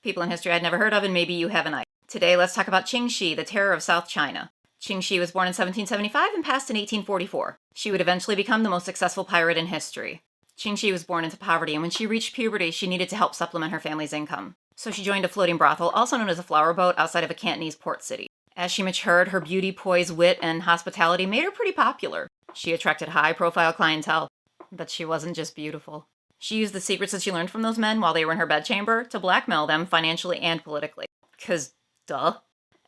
people in history I'd never heard of, and maybe you haven't either. Today, let's talk about Ching Shih, the terror of South China. Ching Shih was born in 1775 and passed in 1844. She would eventually become the most successful pirate in history. Ching Shih was born into poverty, and when she reached puberty, she needed to help supplement her family's income. So she joined a floating brothel, also known as a flower boat, outside of a Cantonese port city. As she matured, her beauty, poise, wit, and hospitality made her pretty popular. She attracted high-profile clientele, but she wasn't just beautiful. She used the secrets that she learned from those men while they were in her bedchamber to blackmail them financially and politically. 'Cause, duh.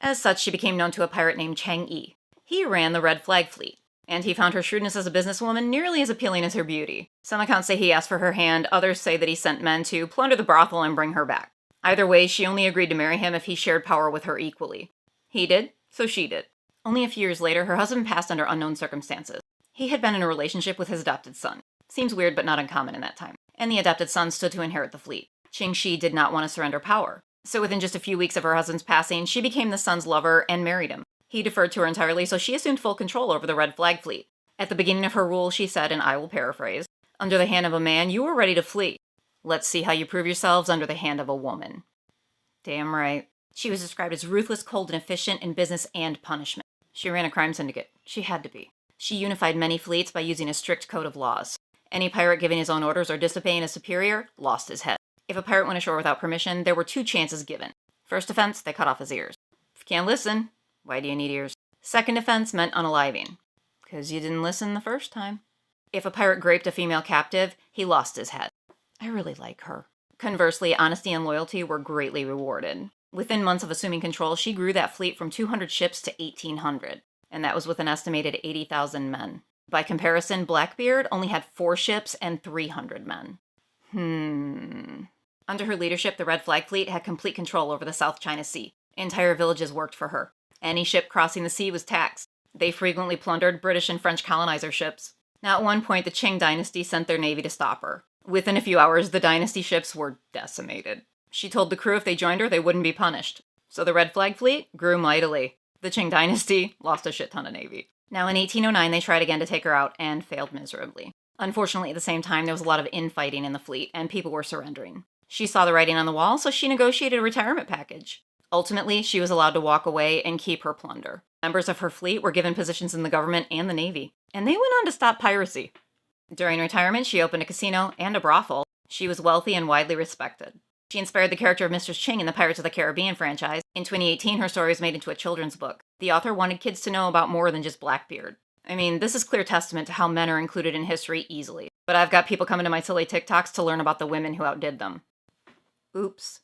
As such, she became known to a pirate named Ching Shih. He ran the Red Flag Fleet, and he found her shrewdness as a businesswoman nearly as appealing as her beauty. Some accounts say he asked for her hand, others say that he sent men to plunder the brothel and bring her back. Either way, she only agreed to marry him if he shared power with her equally. He did, so she did. Only a few years later, her husband passed under unknown circumstances. He had been in a relationship with his adopted son. Seems weird, but not uncommon in that time. And the adopted son stood to inherit the fleet. Ching Shih did not want to surrender power. So within just a few weeks of her husband's passing, she became the son's lover and married him. He deferred to her entirely, so she assumed full control over the Red Flag Fleet. At the beginning of her rule, she said, and I will paraphrase, "Under the hand of a man, you are ready to flee. Let's see how you prove yourselves under the hand of a woman." Damn right. She was described as ruthless, cold, and efficient in business and punishment. She ran a crime syndicate. She had to be. She unified many fleets by using a strict code of laws. Any pirate giving his own orders or disobeying a superior lost his head. If a pirate went ashore without permission, there were 2 chances given. First offense, they cut off his ears. If you can't listen, why do you need ears? Second offense meant unaliving. 'Cause you didn't listen the first time. If a pirate raped a female captive, he lost his head. I really like her. Conversely, honesty and loyalty were greatly rewarded. Within months of assuming control, she grew that fleet from 200 ships to 1,800. And that was with an estimated 80,000 men. By comparison, Blackbeard only had 4 ships and 300 men. Under her leadership, the Red Flag Fleet had complete control over the South China Sea. Entire villages worked for her. Any ship crossing the sea was taxed. They frequently plundered British and French colonizer ships. Now, at one point, the Qing dynasty sent their navy to stop her. Within a few hours, the dynasty ships were decimated. She told the crew if they joined her, they wouldn't be punished. So the Red Flag Fleet grew mightily. The Qing dynasty lost a shit ton of navy. Now, in 1809, they tried again to take her out and failed miserably. Unfortunately, at the same time, there was a lot of infighting in the fleet, and people were surrendering. She saw the writing on the wall, so she negotiated a retirement package. Ultimately, she was allowed to walk away and keep her plunder. Members of her fleet were given positions in the government and the navy, and they went on to stop piracy. During retirement, she opened a casino and a brothel. She was wealthy and widely respected. She inspired the character of Mistress Ching in the Pirates of the Caribbean franchise. In 2018, her story was made into a children's book. The author wanted kids to know about more than just Blackbeard. I mean, this is clear testament to how men are included in history easily. But I've got people coming to my silly TikToks to learn about the women who outdid them. Oops.